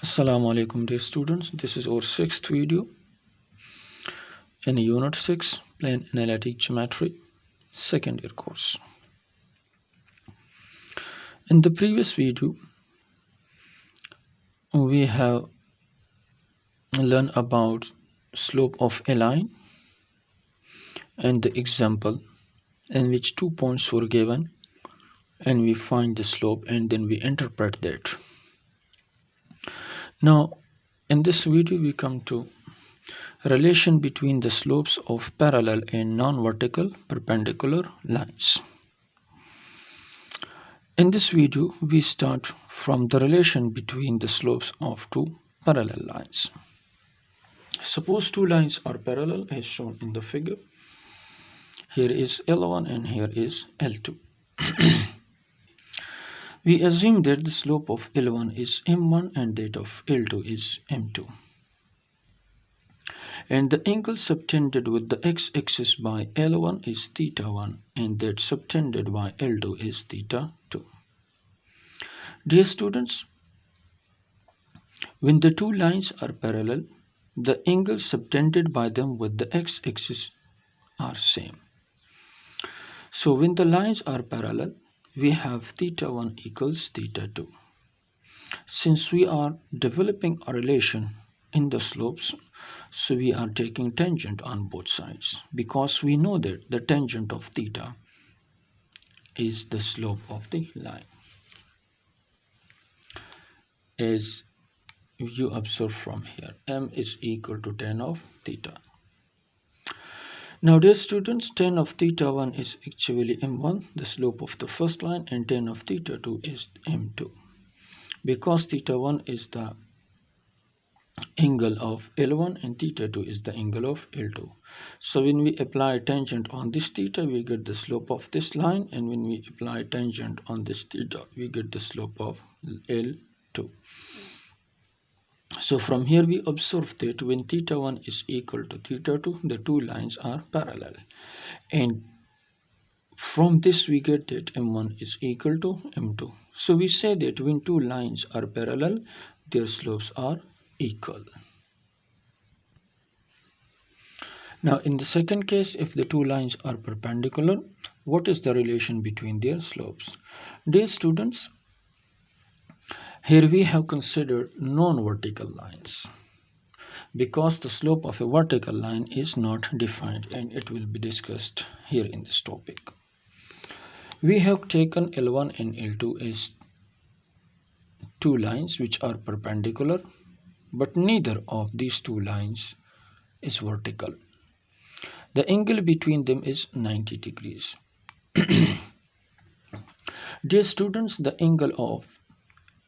Assalamu alaikum dear students, this is our sixth video in unit 6 plane analytic geometry second year course. In the previous video we have learned about slope of a line and the example in which 2 points were given and we find the slope and then we interpret that. Now in this video we come to relation between the slopes of parallel and non-vertical perpendicular lines. In this video we start from the relation between the slopes of two parallel lines. Suppose two lines are parallel as shown in the figure. Here is L1 and here is L2. We assume that the slope of L1 is m1 and that of L2 is m2. And the angle subtended with the x-axis by L1 is theta 1 and that subtended by L2 is theta 2. Dear students, when the two lines are parallel, the angles subtended by them with the x-axis are same. So when the lines are parallel, we have theta 1 equals theta 2. Since we are developing a relation in the slopes, so we are taking tangent on both sides because we know that the tangent of theta is the slope of the line. As you observe from here, m is equal to tan of theta. Now dear students, tan of theta 1 is actually m1, the slope of the first line, and tan of theta 2 is m2. Because theta 1 is the angle of L1 and theta 2 is the angle of L2. So when we apply tangent on this theta, we get the slope of this line, and when we apply tangent on this theta, we get the slope of L2. So from here we observe that when theta 1 is equal to theta 2, the two lines are parallel. And from this we get that m1 is equal to m2. So we say that when two lines are parallel, their slopes are equal. Now in the second case, if the two lines are perpendicular, what is the relation between their slopes? Dear students, here we have considered non-vertical lines because the slope of a vertical line is not defined and it will be discussed here in this topic. We have taken L1 and L2 as two lines which are perpendicular, but neither of these two lines is vertical. The angle between them is 90 degrees. Dear students, the angle of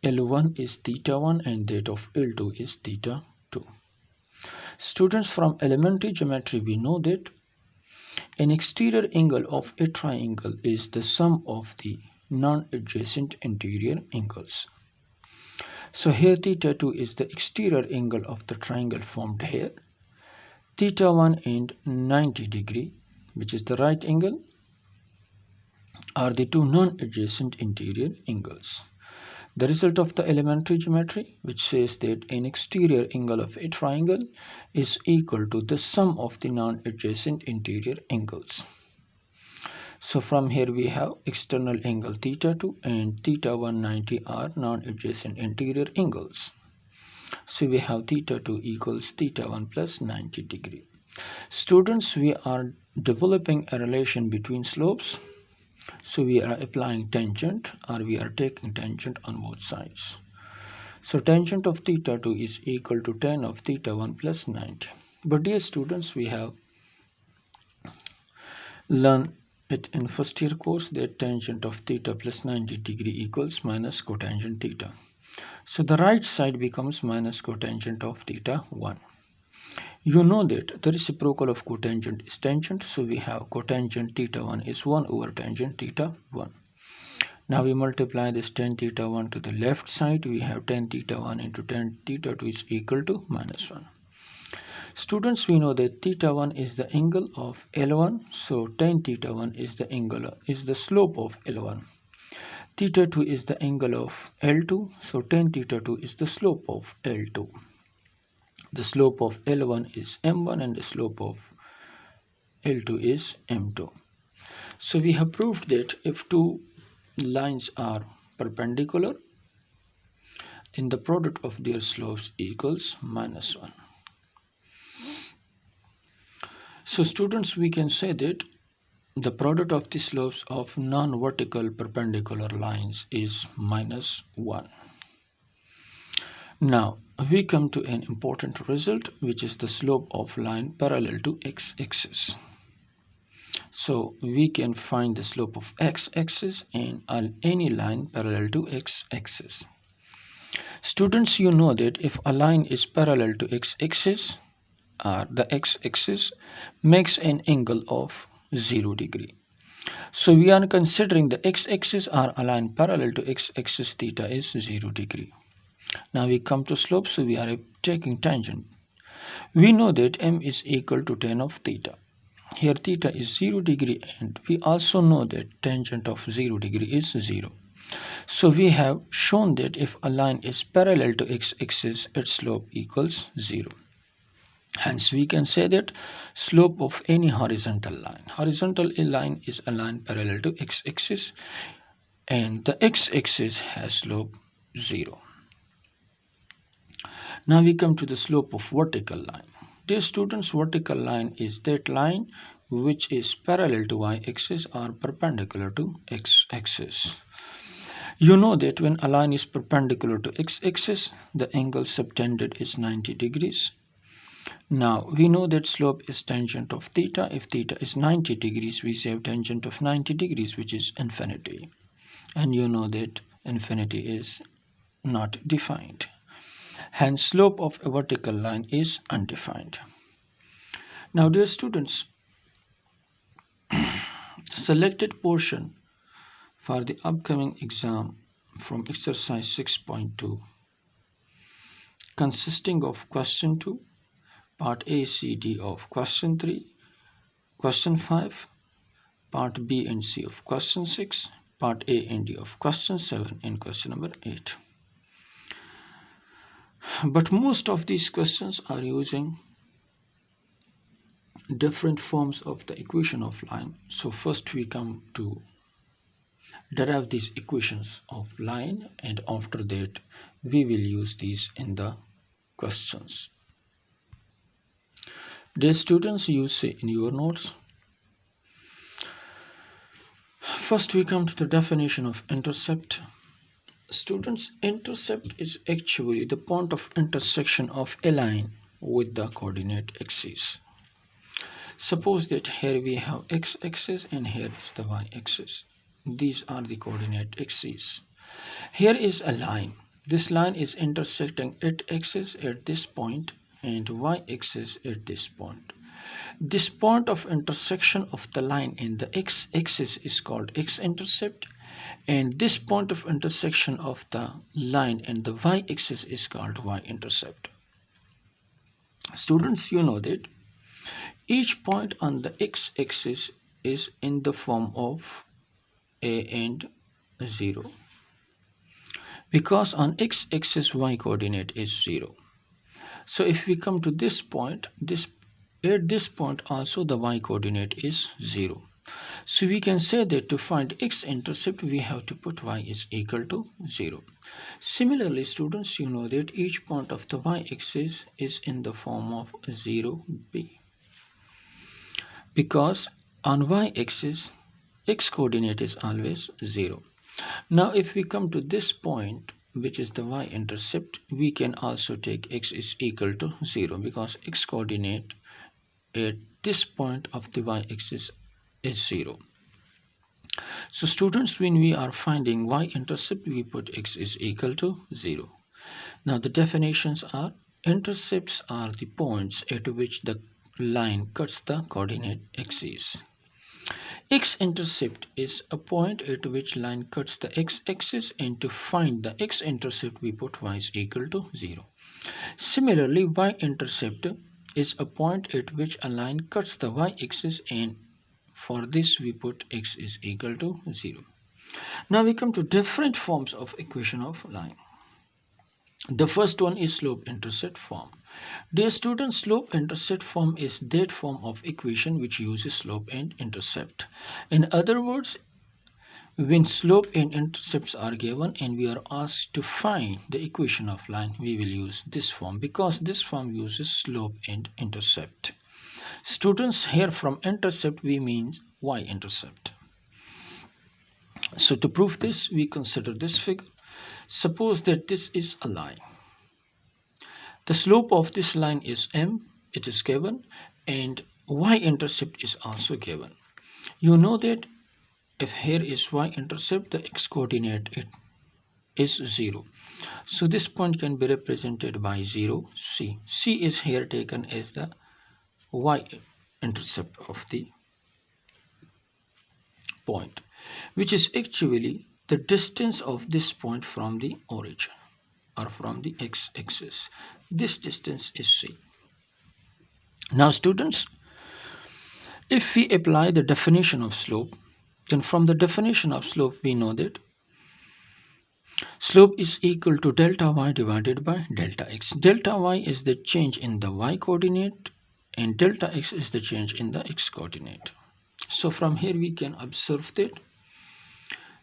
L1 is theta 1 and that of L2 is theta 2. Students, from elementary geometry we know that an exterior angle of a triangle is the sum of the non-adjacent interior angles. So here theta 2 is the exterior angle of the triangle formed here. Theta 1 and 90 degree, which is the right angle, are the two non-adjacent interior angles. The result of the elementary geometry, which says that an exterior angle of a triangle is equal to the sum of the non-adjacent interior angles. So from here we have external angle theta 2 and theta 190 are non-adjacent interior angles. So we have theta 2 equals theta 1 plus 90 degree. Students, we are developing a relation between slopes. So we are applying tangent, or we are taking tangent on both sides. So tangent of theta 2 is equal to tan of theta 1 plus 90. But dear students, we have learned it in first year course that tangent of theta plus 90 degree equals minus cotangent theta. So the right side becomes minus cotangent of theta 1. You know that the reciprocal of cotangent is tangent, so we have cotangent theta 1 is 1 over tangent theta 1. Now we multiply this tan theta 1 to the left side, we have tan theta 1 into tan theta 2 is equal to minus 1. Students, we know that theta 1 is the angle of L1, so tan theta 1 is the slope of L1. Theta 2 is the angle of L2, so tan theta 2 is the slope of L2. The slope of L1 is M1 and the slope of L2 is M2. So we have proved that if two lines are perpendicular, then the product of their slopes equals -1. So students, we can say that the product of the slopes of non-vertical perpendicular lines is -1. Now we come to an important result, which is the slope of line parallel to x-axis. So we can find the slope of x-axis and on any line parallel to x-axis. Students, you know that if a line is parallel to x-axis, or the x-axis makes an angle of 0 degree. So we are considering the x-axis are aligned parallel to x-axis, theta is 0 degree. Now we come to slope, so we are taking tangent. We know that m is equal to tan of theta. Here theta is 0 degree and we also know that tangent of 0 degree is 0. So we have shown that if a line is parallel to x-axis, its slope equals 0. Hence we can say that slope of any horizontal line is a line parallel to x-axis and the x-axis has slope 0. Now we come to the slope of vertical line. Dear students, vertical line is that line which is parallel to y-axis or perpendicular to x-axis. You know that when a line is perpendicular to x-axis, the angle subtended is 90 degrees. Now we know that slope is tangent of theta. If theta is 90 degrees, we say tangent of 90 degrees, which is infinity. And you know that infinity is not defined. Hence slope of a vertical line is undefined. Now dear students, selected portion for the upcoming exam from exercise 6.2 consisting of question 2, part A, C, D of question 3, question 5, part B and C of question 6, part A and D of question 7 and question number 8. But most of these questions are using different forms of the equation of line. So first we come to derive these equations of line, and after that we will use these in the questions. Dear students, you see in your notes, first we come to the definition of intercept. Students, intercept is actually the point of intersection of a line with the coordinate axis. Suppose that here we have x-axis and here is the y-axis. These are the coordinate axes. Here is a line. This line is intersecting x-axis at this point and y-axis at this point. This point of intersection of the line and the x-axis is called x-intercept, and this point of intersection of the line and the y-axis is called y-intercept. Students, you know that each point on the x-axis is in the form of a and 0, because on x-axis y coordinate is 0. So if we come to this point, at this point also the y coordinate is 0. So we can say that to find x-intercept we have to put y is equal to 0. Similarly, students, you know that each point of the y-axis is in the form of 0b, because on y-axis x coordinate is always 0. Now if we come to this point, which is the y-intercept, we can also take x is equal to 0, because x coordinate at this point of the y-axis is 0. So students, when we are finding y-intercept, we put x is equal to 0. Now the definitions are: intercepts are the points at which the line cuts the coordinate axis. X-intercept is a point at which line cuts the x-axis, and to find the x-intercept we put y is equal to 0. Similarly, y-intercept is a point at which a line cuts the y-axis, and for this we put x is equal to 0. Now we come to different forms of equation of line. The first one is slope-intercept form. Dear students, slope-intercept form is that form of equation which uses slope and intercept. In other words, when slope and intercepts are given and we are asked to find the equation of line, we will use this form because this form uses slope and intercept. Students, here from intercept we mean y-intercept. So to prove this, we consider this figure. Suppose that this is a line. The slope of this line is m, it is given, and y-intercept is also given. You know that if here is y-intercept, the x-coordinate is 0. So this point can be represented by 0, c. C is here taken as the y-intercept of the point, which is actually the distance of this point from the origin or from the x-axis. This distance is c. Now students, if we apply the definition of slope, then from the definition of slope we know that slope is equal to delta y divided by delta x. Delta y is the change in the y coordinate and delta x is the change in the x coordinate. So from here we can observe that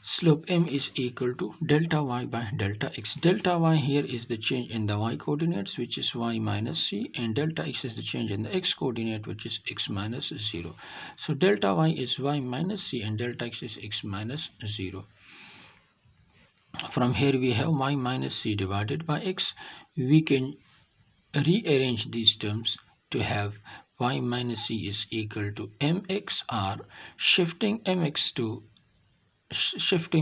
slope m is equal to delta y by delta x. Delta y here is the change in the y coordinates, which is y minus c, and delta x is the change in the x coordinate, which is x minus 0. So delta y is y minus c and delta x is x minus 0. From here we have y minus c divided by x. We can rearrange these terms to have y minus c is equal to mx, or shifting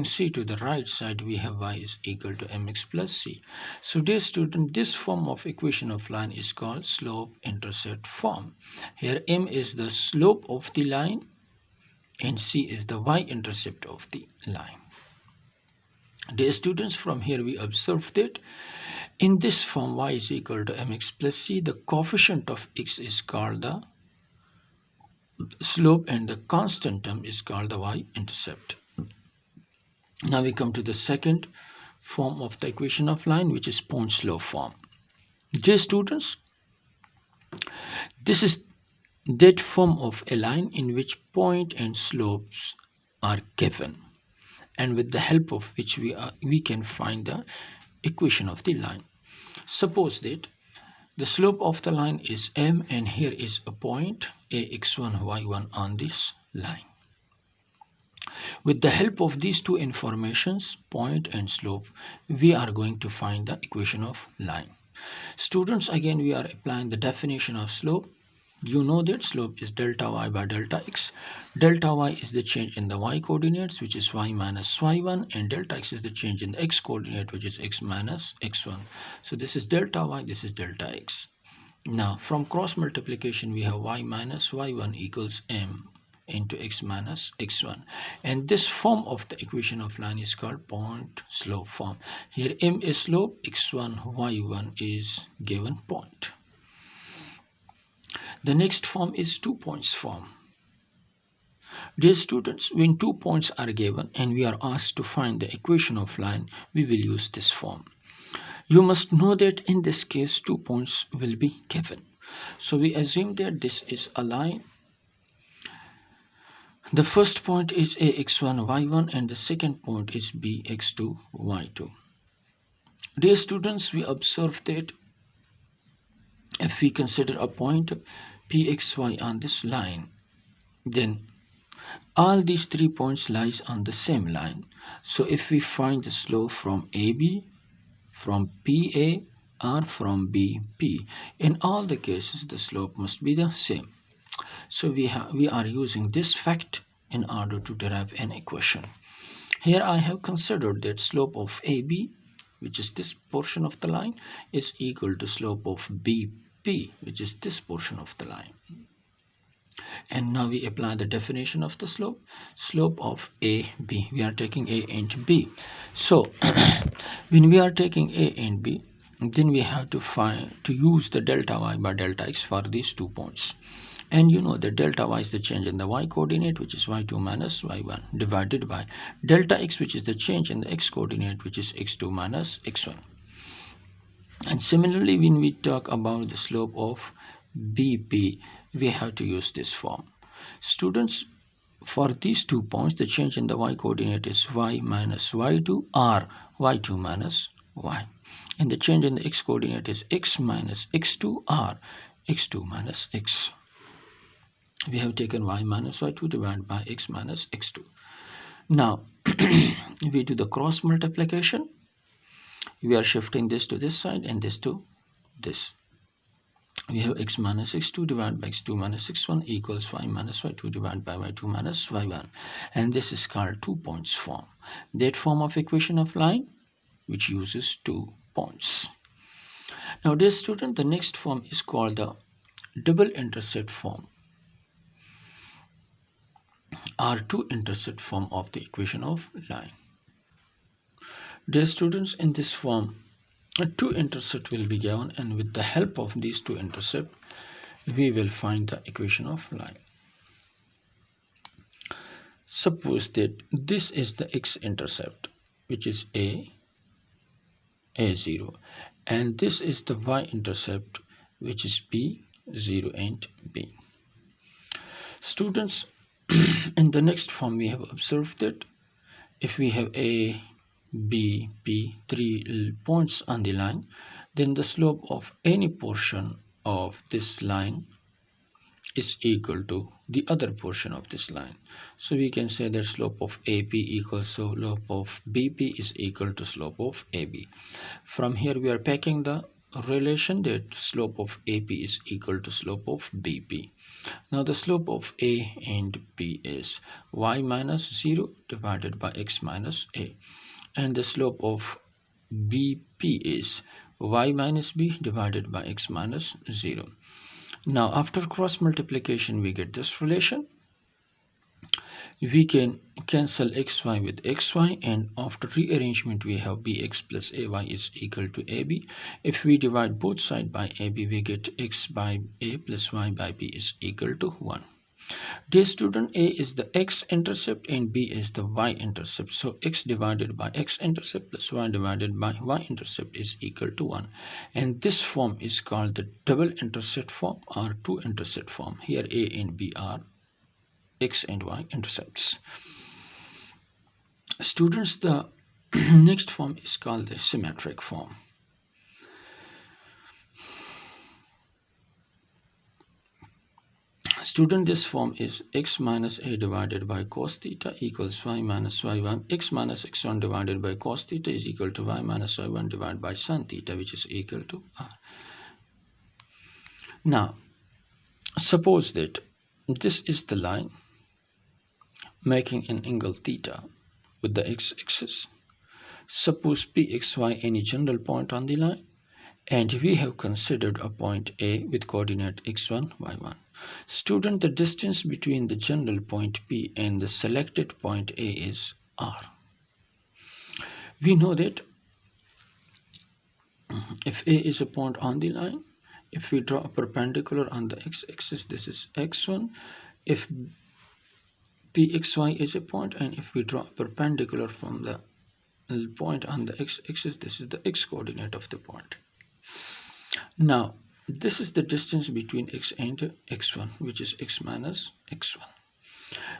c to the right side, we have y is equal to mx plus c. So dear student, this form of equation of line is called slope-intercept form. Here m is the slope of the line and c is the y-intercept of the line. Dear students, from here we observe that in this form y is equal to mx plus c, the coefficient of x is called the slope and the constant term is called the y-intercept. Now we come to the second form of the equation of line, which is point slope form. Dear students, this is that form of a line in which point and slopes are given, and with the help of which we can find the equation of the line. Suppose that the slope of the line is m and here is a point ax1 y1 on this line. With the help of these two informations, point and slope, we are going to find the equation of line. Students, again we are applying the definition of slope. You know that slope is delta y by delta x. Delta y is the change in the y coordinates, which is y minus y1, and delta x is the change in the x coordinate, which is x minus x1. So this is delta y, this is delta x. Now from cross multiplication we have y minus y1 equals m into x minus x1, and this form of the equation of line is called point slope form. Here m is slope, x1 y1 is given point. The next form is 2 points form. Dear students, when 2 points are given and we are asked to find the equation of line, we will use this form. You must know that in this case 2 points will be given. So we assume that this is a line. The first point is ax1 y1 and the second point is bx2 y2. Dear students, we observe that if we consider a point pxy on this line, then all these 3 points lies on the same line. So if we find the slope from AB, from PA, or from BP, in all the cases the slope must be the same. So we are using this fact in order to derive an equation. Here I have considered that slope of AB, which is this portion of the line, is equal to slope of BP, which is this portion of the line. And now we apply the definition of the slope. Slope of AB, we are taking A and B. So when we are taking A and B, then we have to use the delta y by delta x for these 2 points. And you know that delta y is the change in the y coordinate, which is y2 minus y1, divided by delta x, which is the change in the x coordinate, which is x2 minus x1. And similarly, when we talk about the slope of BP, we have to use this form. Students, for these 2 points, the change in the y coordinate is y minus y2 or y2 minus y. And the change in the x coordinate is x minus x2 or x2 minus x. We have taken y minus y2 divided by x minus x2. Now, we do the cross multiplication. We are shifting this to this side and this to this. We have x minus x2 divided by x2 minus x1 equals y minus y2 divided by y2 minus y1. And this is called 2 points form. That form of equation of line which uses 2 points. Now, dear student, the next form is called the double intercept form or 2 intercept form of the equation of line. Dear students, in this form, a 2 intercept will be given, and with the help of these 2 intercept, we will find the equation of line. Suppose that this is the x-intercept, which is a0, and this is the y-intercept, which is b0 and b. Students, in the next form, we have observed that if we have a, b, p, 3 points on the line, then the slope of any portion of this line is equal to the other portion of this line. So we can say that slope of AP equals slope of BP is equal to slope of AB. From here we are packing the relation that slope of AP is equal to slope of BP. Now the slope of A and B is y minus 0 divided by x minus A, and the slope of BP is y minus B divided by x minus 0. Now after cross multiplication we get this relation. We can cancel xy with xy, and after rearrangement we have bx plus ay is equal to ab. If we divide both sides by ab, we get x by a plus y by b is equal to 1. Dear student, a is the x-intercept and b is the y-intercept. So x divided by x-intercept plus y divided by y-intercept is equal to 1. And this form is called the double intercept form or 2 intercept form. Here a and b are x and y intercepts. Students, the next form is called the symmetric form. Student, this form is x minus a divided by cos theta equals y minus y1. X minus x1 divided by cos theta is equal to y minus y1 divided by sin theta, which is equal to r. Now, suppose that this is the line making an angle theta with the x-axis. Suppose pxy any general point on the line, and we have considered a point A with coordinate x1, y1. Student, the distance between the general point P and the selected point A is r. We know that if A is a point on the line, if we draw a perpendicular on the x-axis, this is x1. If pxy is a point, and if we draw a perpendicular from the point on the x-axis, this is the x-coordinate of the point. Now, this is the distance between x and x1, which is x minus x1.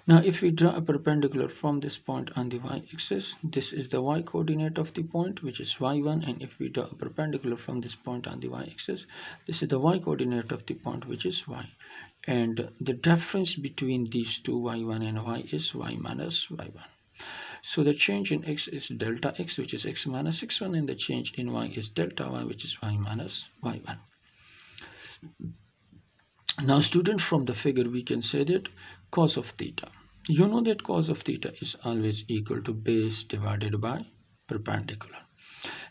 Now, if we draw a perpendicular from this point on the y-axis, this is the y-coordinate of the point, which is y1, and if we draw a perpendicular from this point on the y-axis, this is the y-coordinate of the point, which is y. And the difference between these two, y1 and y, is y minus y1. So the change in x is delta x, which is x minus x1, and the change in y is delta y, which is y minus y1. Now, student, from the figure we can say that cos of theta. You know that cos of theta is always equal to base divided by perpendicular.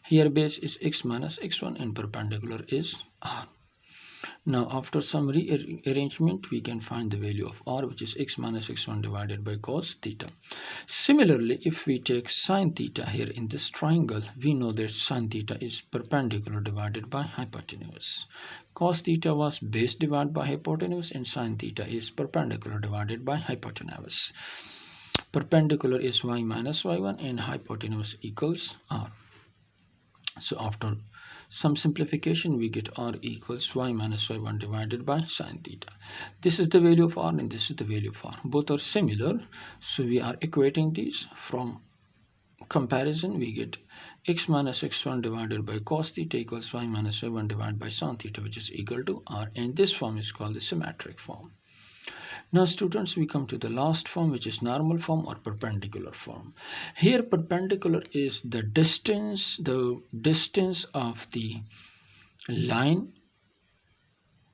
Here base is x minus x1 and perpendicular is r. Now after some rearrangement we can find the value of r, which is x minus x1 divided by cos theta. Similarly, if we take sine theta here in this triangle, we know that sine theta is perpendicular divided by hypotenuse. Cos theta was base divided by hypotenuse, and sine theta is perpendicular divided by hypotenuse. Perpendicular is y minus y1 and hypotenuse equals r. So after some simplification we get r equals y minus y1 divided by sine theta. This is the value of r and this is the value of r. Both are similar, so we are equating these. From comparison we get x minus x1 divided by cos theta equals y minus y1 divided by sine theta, which is equal to r, and this form is called the symmetric form. Now students, we come to the last form, which is normal form or perpendicular form. Here perpendicular is the distance of the line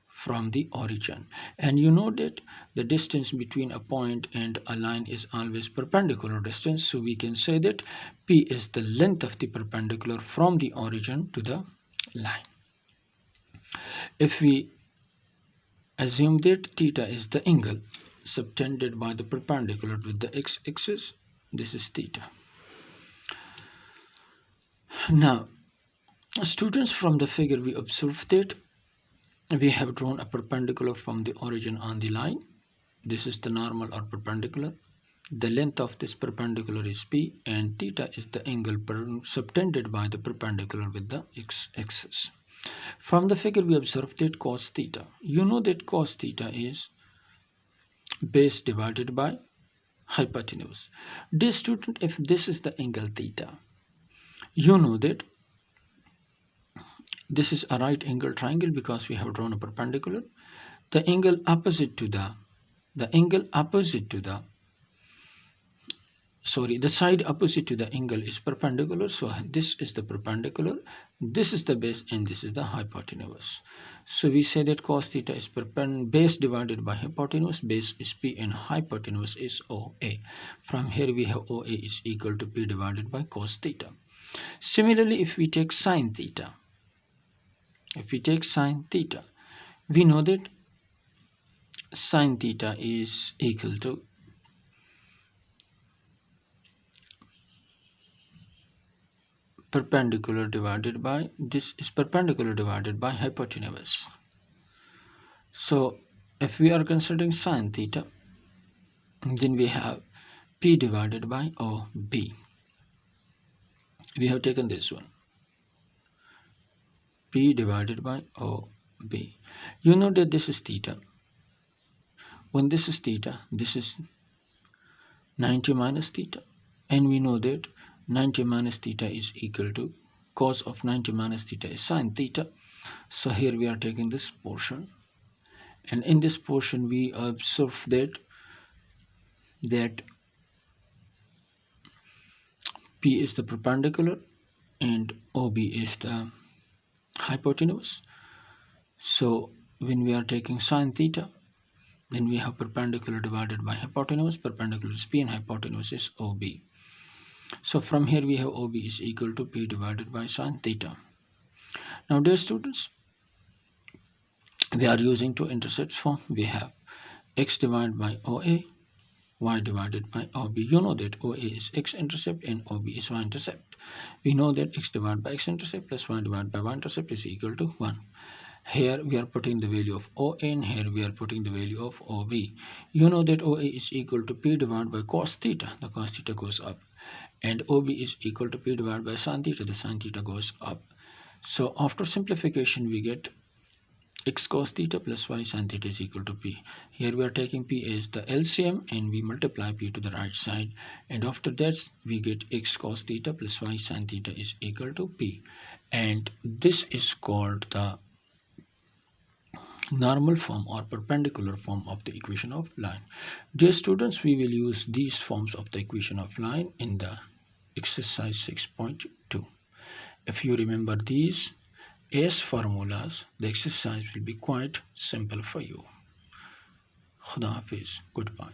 from the origin, and you know that the distance between a point and a line is always perpendicular distance, so we can say that p is the length of the perpendicular from the origin to the line. If we assume that theta is the angle subtended by the perpendicular with the x-axis, this is theta. Now students, from the figure we observe that we have drawn a perpendicular from the origin on the line. This is the normal or perpendicular. The length of this perpendicular is p, and theta is the angle subtended by the perpendicular with the x-axis. From the figure we observe that cos theta, you know that cos theta is base divided by hypotenuse. Dear student, if this is the angle theta, you know that this is a right angle triangle because we have drawn a perpendicular. The angle opposite to the side opposite to the angle is perpendicular, so this is the perpendicular, this is the base, and this is the hypotenuse. So we say that cos theta is base divided by hypotenuse. Base is p and hypotenuse is OA. From here we have OA is equal to p divided by cos theta. Similarly, if we take sine theta, we know that sine theta is equal to perpendicular divided by, this is perpendicular divided by hypotenuse. So if we are considering sine theta, then we have p divided by OB. We have taken this one, p divided by OB. You know that this is theta. When this is theta, this is 90 minus theta, and we know that 90 minus theta is equal to cos of 90 minus theta is sine theta. So here we are taking this portion, and in this portion we observe that P is the perpendicular and OB is the hypotenuse. So when we are taking sine theta, then we have perpendicular divided by hypotenuse. Perpendicular is P and hypotenuse is OB. So from here we have OB is equal to P divided by sine theta. Now dear students, we are using two intercepts form. We have x divided by OA, y divided by OB. You know that OA is x-intercept and OB is y-intercept. We know that x divided by x-intercept plus y divided by y-intercept is equal to 1. Here we are putting the value of OA and here we are putting the value of OB. You know that OA is equal to P divided by cos theta. The cos theta goes up. And OB is equal to P divided by sin theta. The sin theta goes up. So after simplification we get x cos theta plus y sin theta is equal to P. Here we are taking P as the LCM and we multiply P to the right side, and after that we get x cos theta plus y sin theta is equal to P, and this is called the normal form or perpendicular form of the equation of line. Dear students, we will use these forms of the equation of line in the exercise 6.2. If you remember these as formulas, the exercise will be quite simple for you. Khuda Hafiz. Goodbye.